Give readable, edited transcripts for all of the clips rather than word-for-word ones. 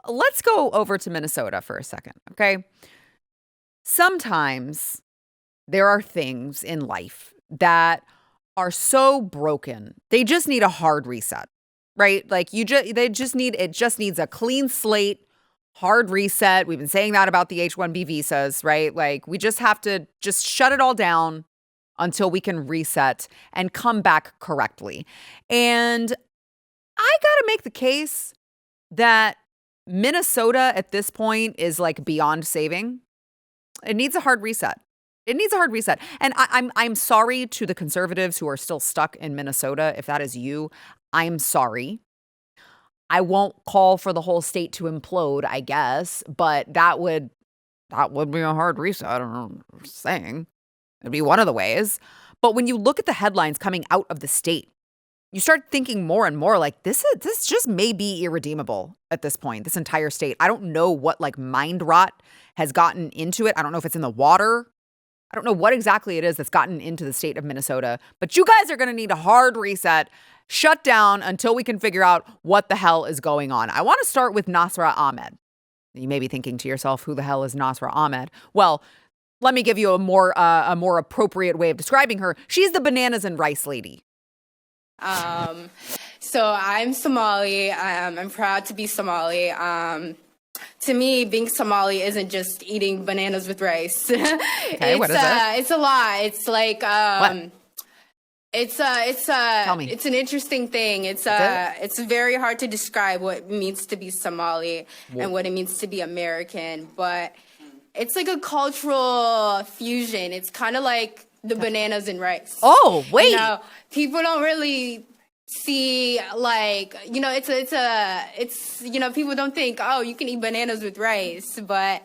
let's go over to Minnesota for a second, okay? Sometimes there are things in life that are so broken, they just need a hard reset, right? Like it just needs a clean slate, hard reset. We've been saying that about the H-1B visas, right? Like we just have to just shut it all down until we can reset and come back correctly. And I got to make the case that Minnesota at this point is like beyond saving. It needs a hard reset. It needs a hard reset. And I'm sorry to the conservatives who are still stuck in Minnesota. If that is you, I'm sorry. I won't call for the whole state to implode, I guess, but that would be a hard reset. I don't know what I'm saying. It'd be one of the ways. But when you look at the headlines coming out of the state, you start thinking more and more like this just may be irredeemable at this point, this entire state. I don't know what like mind rot has gotten into it. I don't know if it's in the water. I don't know what exactly it is that's gotten into the state of Minnesota, but you guys are going to need a hard reset, shut down until we can figure out what the hell is going on. I want to start with Nasra Ahmed. You may be thinking to yourself, who the hell is Nasra Ahmed? Well, let me give you a more appropriate way of describing her. She's the bananas and rice lady. So I'm Somali. I'm proud to be Somali. To me, being Somali isn't just eating bananas with rice. Okay, what is it? It's a lot. It's like What? Tell me. It's an interesting thing. It's very hard to describe what it means to be Somali and what it means to be American, but it's like a cultural fusion. It's kind of like the bananas and rice. Oh, wait. You know, people don't really see like, you know, it's you know, people don't think, oh, you can eat bananas with rice, but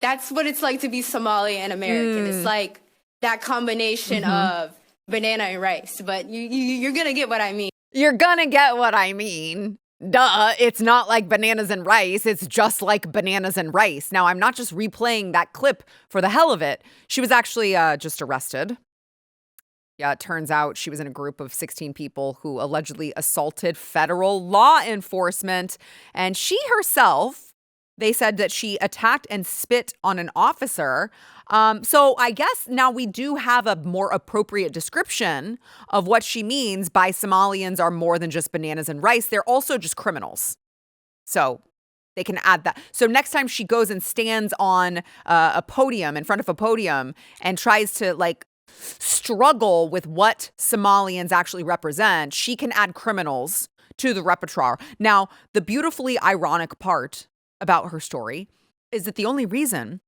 that's what it's like to be Somali and American. It's like that combination of banana and rice, but you're going to get what I mean. You're going to get what I mean. Duh, it's not like bananas and rice. It's just like bananas and rice. Now, I'm not just replaying that clip for the hell of it. She was actually just arrested. Yeah, it turns out she was in a group of 16 people who allegedly assaulted federal law enforcement. And she herself, they said that she attacked and spit on an officer. So I guess now we do have a more appropriate description of what she means by Somalians are more than just bananas and rice. They're also just criminals. So they can add that. So next time she goes and stands on a podium, in front of a podium, and tries to like struggle with what Somalians actually represent, she can add criminals to the repertoire. Now, the beautifully ironic part about her story is that the only reason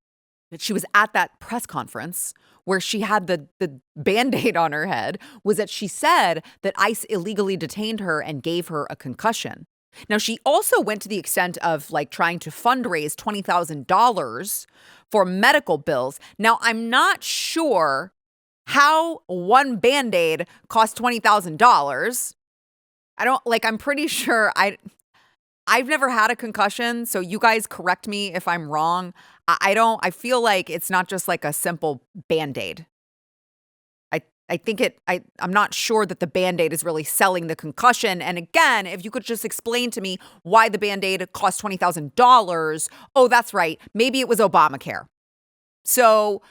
that she was at that press conference where she had the Band-Aid on her head was that she said that ICE illegally detained her and gave her a concussion. Now, she also went to the extent of like trying to fundraise $20,000 for medical bills. Now, I'm not sure how one Band-Aid costs $20,000. I'm pretty sure I've never had a concussion, so you guys correct me if I'm wrong. I feel like it's not just like a simple Band-Aid. I'm not sure that the Band-Aid is really selling the concussion. And again, if you could just explain to me why the Band-Aid cost $20,000. Oh, that's right. Maybe it was Obamacare. So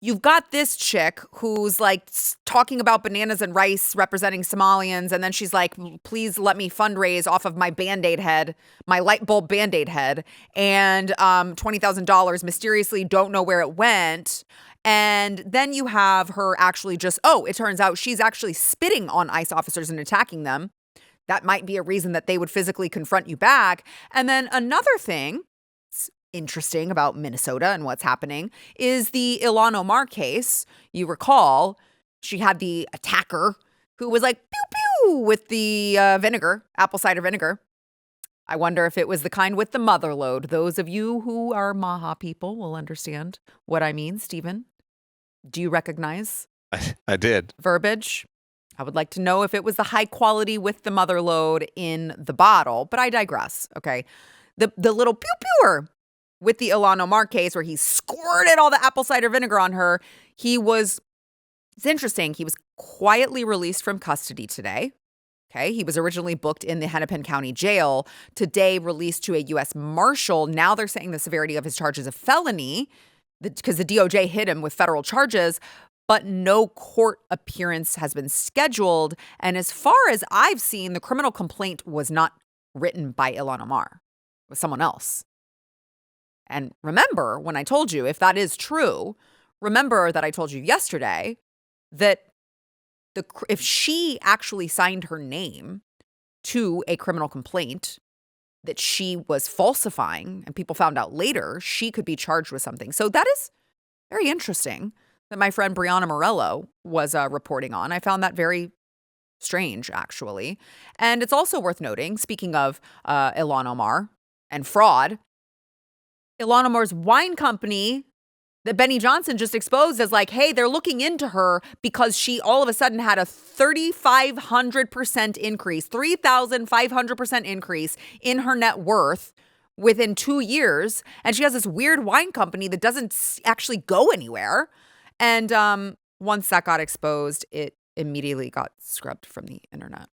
you've got this chick who's like talking about bananas and rice representing Somalians. And then she's like, please let me fundraise off of my Band-Aid head, my light bulb Band-Aid head. And $20,000 mysteriously don't know where it went. And then you have her actually it turns out she's actually spitting on ICE officers and attacking them. That might be a reason that they would physically confront you back. And then another thing interesting about Minnesota and what's happening is the Ilhan Omar case. You recall, she had the attacker who was like, pew, pew, with the vinegar, apple cider vinegar. I wonder if it was the kind with the mother load. Those of you who are Maha people will understand what I mean. Stephen, do you recognize? I did. Verbiage? I would like to know if it was the high quality with the mother load in the bottle, but I digress, okay? The little pew-pewer with the Ilhan Omar case where he squirted all the apple cider vinegar on her, it's interesting, he was quietly released from custody today, Okay, he was originally booked in the Hennepin County Jail, today released to a U.S. Marshal. Now they're saying the severity of his charges of felony because the DOJ hit him with federal charges, but no court appearance has been scheduled. And as far as I've seen, the criminal complaint was not written by Ilhan Omar. It was someone else. And remember when I told you, if that is true, remember that I told you yesterday that if she actually signed her name to a criminal complaint that she was falsifying and people found out later, she could be charged with something. So that is very interesting that my friend Brianna Morello was reporting on. I found that very strange, actually. And it's also worth noting, speaking of Ilhan Omar and fraud, Ilhan Omar's wine company that Benny Johnson just exposed as like, hey, they're looking into her because she all of a sudden had a 3,500% increase, 3,500% increase in her net worth within 2 years. And she has this weird wine company that doesn't actually go anywhere. And once that got exposed, it immediately got scrubbed from the internet.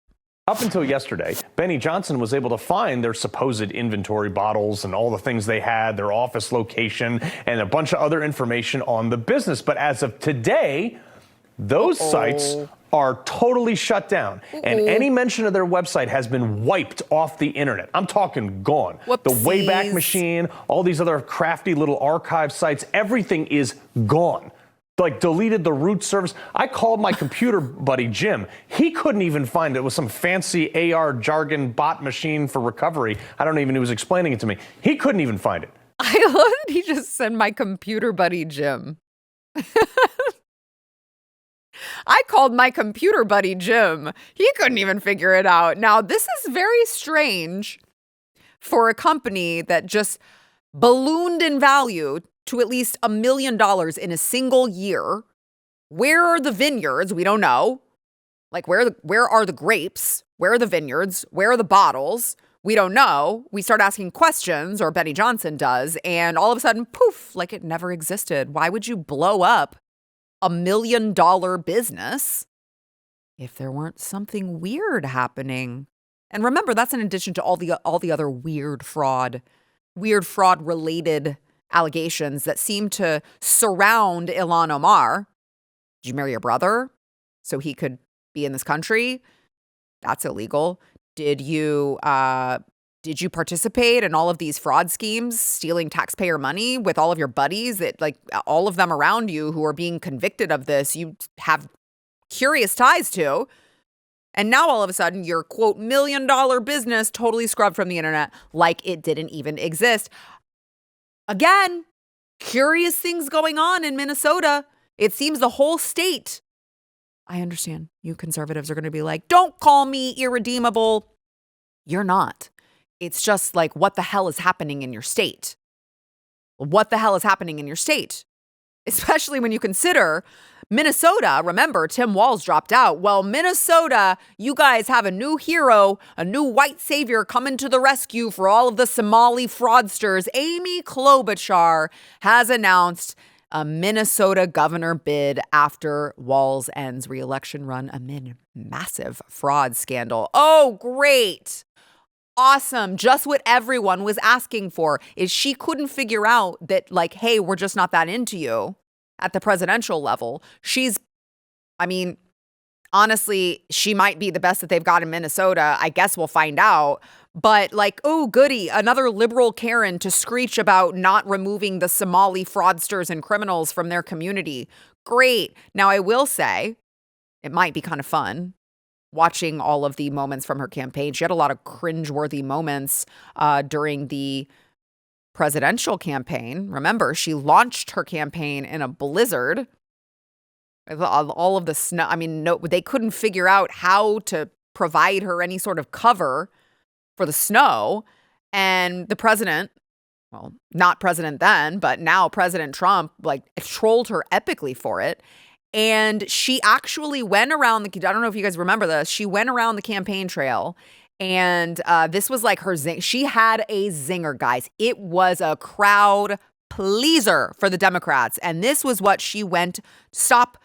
Up until yesterday, Benny Johnson was able to find their supposed inventory bottles and all the things they had, their office location, and a bunch of other information on the business. But as of today, those sites are totally shut down. And any mention of their website has been wiped off the internet. I'm talking gone. Whoopsies. The Wayback Machine, all these other crafty little archive sites, everything is gone. Like deleted the root service. I called my computer buddy, Jim. He couldn't even find it. It was some fancy AR jargon bot machine for recovery. I don't even know, he was explaining it to me. He couldn't even find it. I love that he just said my computer buddy, Jim. I called my computer buddy, Jim. He couldn't even figure it out. Now, this is very strange for a company that just ballooned in value to at least $1 million in a single year. Where are the vineyards? We don't know. Like, where are the grapes? Where are the vineyards? Where are the bottles? We don't know. We start asking questions, or Benny Johnson does, and all of a sudden, poof, like it never existed. Why would you blow up $1 million business if there weren't something weird happening? And remember, that's in addition to all the other weird fraud related allegations that seem to surround Ilhan Omar. Did you marry your brother so he could be in this country? That's illegal. Did you participate in all of these fraud schemes, stealing taxpayer money with all of your buddies that, like, all of them around you who are being convicted of this, you have curious ties to? And now all of a sudden your quote $1 million business totally scrubbed from the internet like it didn't even exist. Again, curious things going on in Minnesota. It seems the whole state. I understand you conservatives are going to be like, don't call me irredeemable. You're not. It's just like, what the hell is happening in your state? What the hell is happening in your state? Especially when you consider Minnesota. Remember, Tim Walz dropped out. Well, Minnesota, you guys have a new hero, a new white savior coming to the rescue for all of the Somali fraudsters. Amy Klobuchar has announced a Minnesota governor bid after Walz ends re-election run amid massive fraud scandal. Oh, great. Awesome. Just what everyone was asking for is she couldn't figure out that, like, hey, we're just not that into you at the presidential level. Honestly, she might be the best that they've got in Minnesota. I guess we'll find out. But like, oh, goody, another liberal Karen to screech about not removing the Somali fraudsters and criminals from their community. Great. Now, I will say it might be kind of fun watching all of the moments from her campaign. She had a lot of cringeworthy moments during the presidential campaign. Remember, she launched her campaign in a blizzard. All of the snow. They couldn't figure out how to provide her any sort of cover for the snow. And the president, well, not president then, but now President Trump, like, trolled her epically for it. And she actually went around I don't know if you guys remember this. She went around the campaign trail, and this was like her she had a zinger, guys. It was a crowd pleaser for the Democrats. And this was what she went, stop,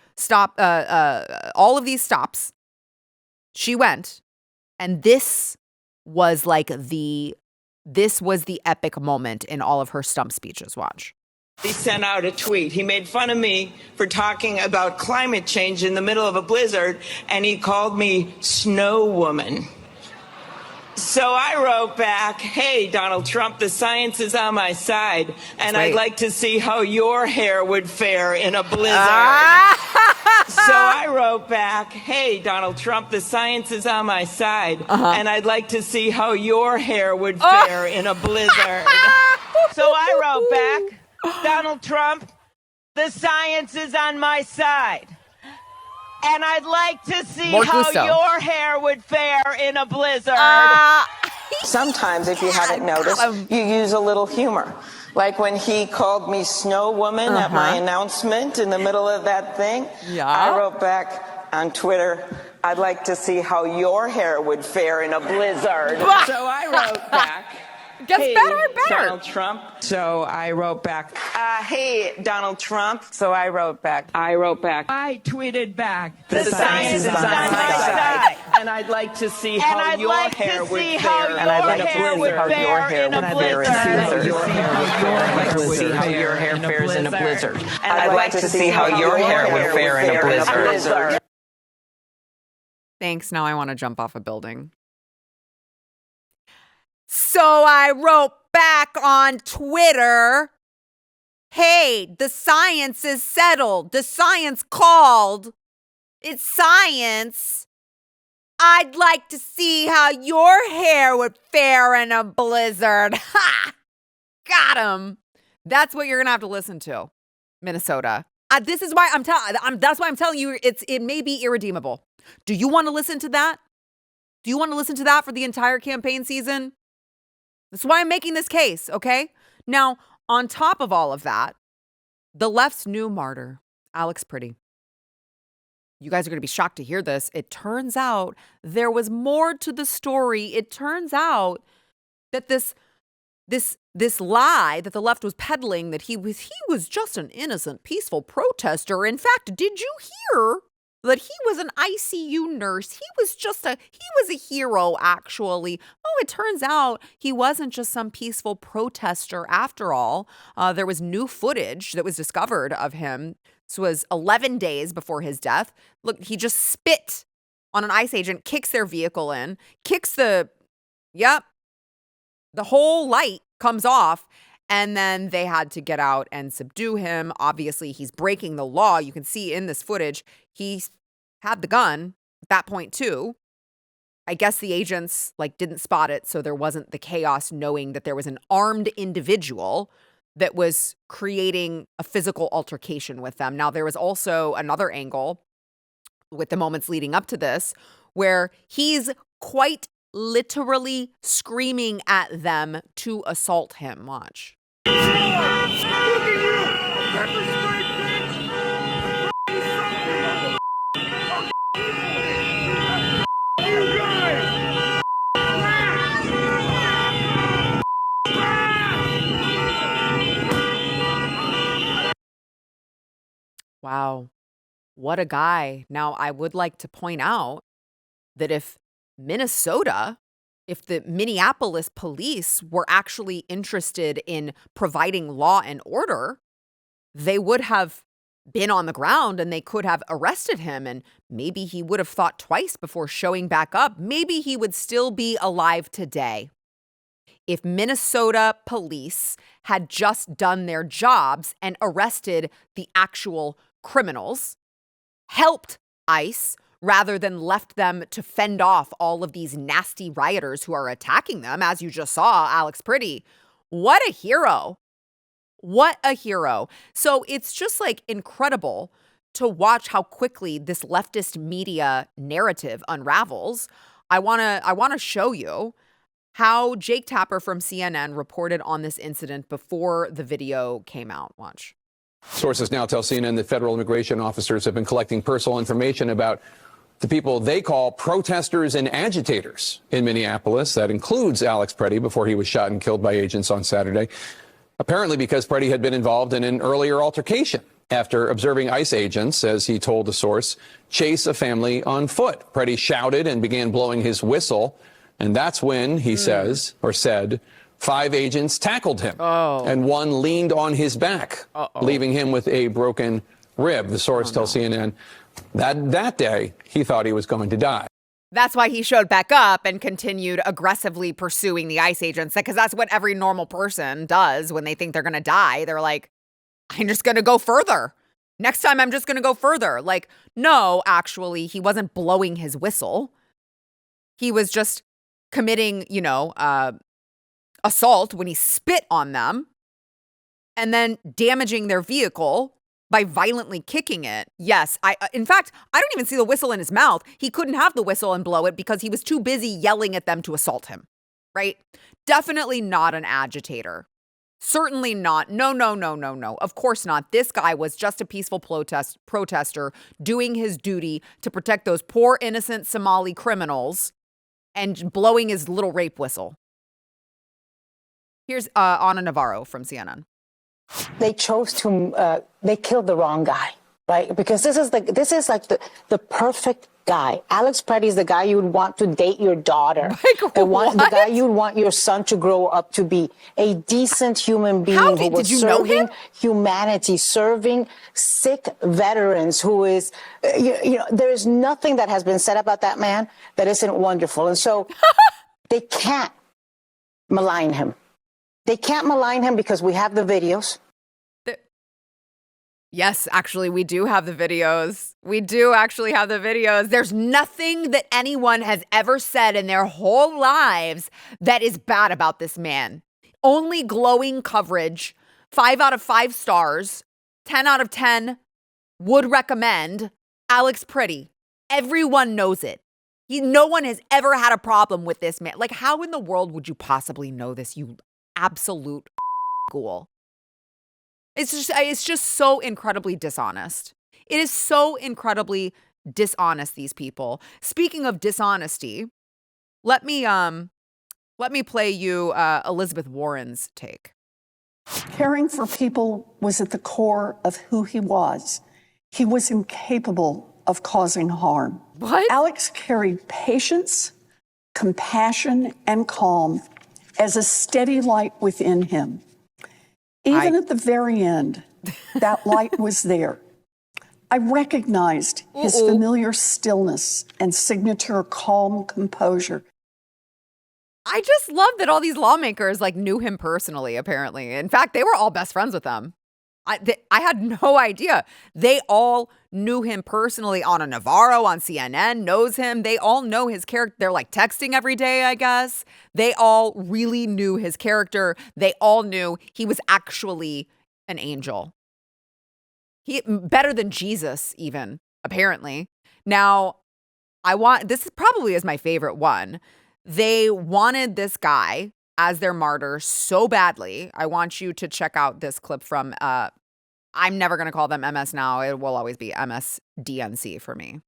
all of these stops. She went And this was the epic moment in all of her stump speeches. Watch. He sent out a tweet. He made fun of me for talking about climate change in the middle of a blizzard, and he called me Snow Woman. So I wrote back, hey, Donald Trump, the science is on my side, and I'd like to see how your hair would fare in a blizzard. So I wrote back, hey, Donald Trump, the science is on my side, and I'd like to see how your hair would fare in a blizzard. So I wrote back, Donald Trump, the science is on my side. And I'd like to see how your hair would fare in a blizzard. Sometimes, if you haven't noticed, you use a little humor. Like when he called me Snow Woman at my announcement in the middle of that thing. I wrote back on Twitter, I'd like to see how your hair would fare in a blizzard. So I wrote back. Gets better and better. Donald Trump. So I wrote back, hey, Donald Trump. So I wrote back. I tweeted back. The science is on my side. And I'd like to see how your hair would fare. And I'd like to see how your hair would fare in a blizzard. How your hair fares in a blizzard. And I'd like to see how your hair would fare in a blizzard. Thanks. Now I want to jump off a building. So I wrote back on Twitter, hey, the science is settled. The science called. It's science. I'd like to see how your hair would fare in a blizzard. Ha! Got him. That's what you're going to have to listen to, Minnesota. This is why that's why I'm telling you it may be irredeemable. Do you want to listen to that? Do you want to listen to that for the entire campaign season? That's why I'm making this case, okay? Now, on top of all of that, the left's new martyr, Alex Pretti. You guys are going to be shocked to hear this. It turns out there was more to the story. It turns out that this lie that the left was peddling, that he was just an innocent, peaceful protester. In fact, did you hear that he was an ICU nurse? He was a hero, actually. Oh, it turns out he wasn't just some peaceful protester after all. There was new footage that was discovered of him. This was 11 days before his death. Look, he just spit on an ICE agent, kicks their vehicle in, the whole light comes off. And then they had to get out and subdue him. Obviously, he's breaking the law. You can see in this footage, he had the gun at that point too. I guess the agents didn't spot it, so there wasn't the chaos knowing that there was an armed individual that was creating a physical altercation with them. Now, there was also another angle with the moments leading up to this where he's quite literally screaming at them to assault him. Watch. Wow. What a guy. Now, I would like to point out that if the Minneapolis police were actually interested in providing law and order, they would have been on the ground and they could have arrested him, and maybe he would have thought twice before showing back up. Maybe he would still be alive today if Minnesota police had just done their jobs and arrested the actual criminals, helped ICE, rather than left them to fend off all of these nasty rioters who are attacking them, as you just saw, Alex Pretti. What a hero. What a hero. So it's just incredible to watch how quickly this leftist media narrative unravels. I want to show you how Jake Tapper from CNN reported on this incident before the video came out. Watch. Sources now tell CNN that federal immigration officers have been collecting personal information about the people they call protesters and agitators in Minneapolis. That includes Alex Pretti before he was shot and killed by agents on Saturday, apparently because Pretti had been involved in an earlier altercation. after observing ICE agents, as he told a source, chase a family on foot. Pretti shouted and began blowing his whistle. And that's when, he says, or said, 5 agents tackled him. And one leaned on his back, leaving him with a broken rib. The source tells CNN that day he thought he was going to die. That's why he showed back up and continued aggressively pursuing the ICE agents, because that's what every normal person does when they think they're going to die. They're like, I'm just going to go further. Next time, I'm just going to go further. Like, no, actually, he wasn't blowing his whistle. He was just committing, assault when he spit on them and then damaging their vehicle by violently kicking it. Yes, in fact, I don't even see the whistle in his mouth. He couldn't have the whistle and blow it because he was too busy yelling at them to assault him, right? Definitely not an agitator. Certainly not. No. Of course not. This guy was just a peaceful protester doing his duty to protect those poor, innocent Somali criminals and blowing his little rape whistle. Here's Ana Navarro from CNN. They chose to, they killed the wrong guy, right? Because this is like the perfect guy. Alex Pretti is the guy you would want to date your daughter. The guy you would want your son to grow up to be. A decent human being who was serving humanity, serving sick veterans, who is, there is nothing that has been said about that man that isn't wonderful. And so they can't malign him. They can't malign him because we have the videos. Yes, actually, we do have the videos. We do actually have the videos. There's nothing that anyone has ever said in their whole lives that is bad about this man. Only glowing coverage, 5 out of 5 stars, 10 out of 10 would recommend Alex Pretti. Everyone knows it. No one has ever had a problem with this man. Like, how in the world would you possibly know this, you absolute ghoul? It's just so incredibly dishonest. It is so incredibly dishonest, these people. Speaking of dishonesty, let me play you Elizabeth Warren's take. Caring for people was at the core of who he was. He was incapable of causing harm. What? Alex carried patience, compassion, and calm as a steady light within him. Even at the very end, that light was there. I recognized his familiar stillness and signature calm composure. I just love that all these lawmakers knew him personally, apparently. In fact, they were all best friends with him. I had no idea. They all knew him personally. Ana Navarro on CNN knows him. They all know his character. They're texting every day, I guess. They all really knew his character. They all knew he was actually an angel. Better than Jesus, even, apparently. Now, this probably is my favorite one. They wanted this guy as their martyr so badly. I want you to check out this clip from, I'm never going to call them MS now. It will always be MSDNC for me.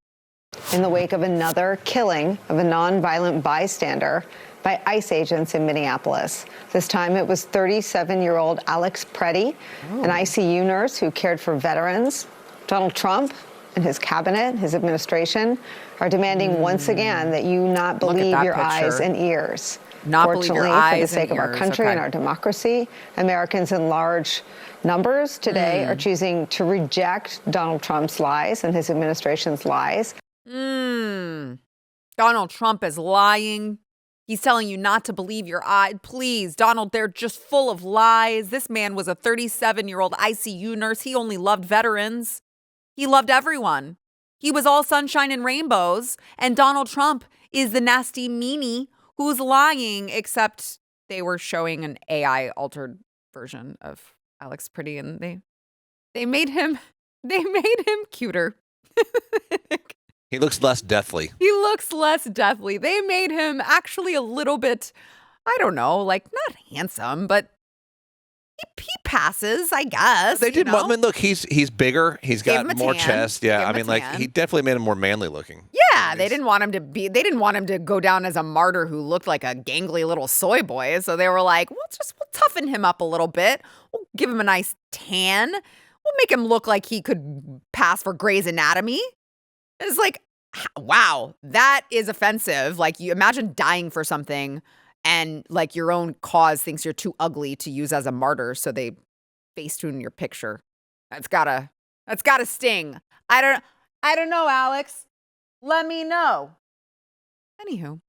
In the wake of another killing of a nonviolent bystander by ICE agents in Minneapolis. This time it was 37-year-old Alex Pretti, an ICU nurse who cared for veterans. Donald Trump and his cabinet, his administration, are demanding once again that you not believe your eyes and ears. Fortunately, for the sake of our country and our democracy, Americans in large numbers today are choosing to reject Donald Trump's lies and his administration's lies. Donald Trump is lying. He's telling you not to believe your eye. Please, Donald, they're just full of lies. This man was a 37-year-old ICU nurse. He only loved veterans. He loved everyone. He was all sunshine and rainbows. And Donald Trump is the nasty meanie who's lying, except they were showing an AI altered version of Alex Pretti, and they made him cuter. He looks less deathly. They made him actually a little bit, I don't know, not handsome, but he passes, I guess. They did. I mean, look, he's bigger. He's got more chest. Yeah, he definitely made him more manly looking. Yeah, they didn't want him to go down as a martyr who looked like a gangly little soy boy. So they were like, we'll toughen him up a little bit. We'll give him a nice tan. We'll make him look like he could pass for Grey's Anatomy. It's like, wow, that is offensive. Like, you imagine dying for something and like your own cause thinks you're too ugly to use as a martyr, so they Facetune your picture. That's gotta sting. I don't know, Alex. Let me know. Anywho.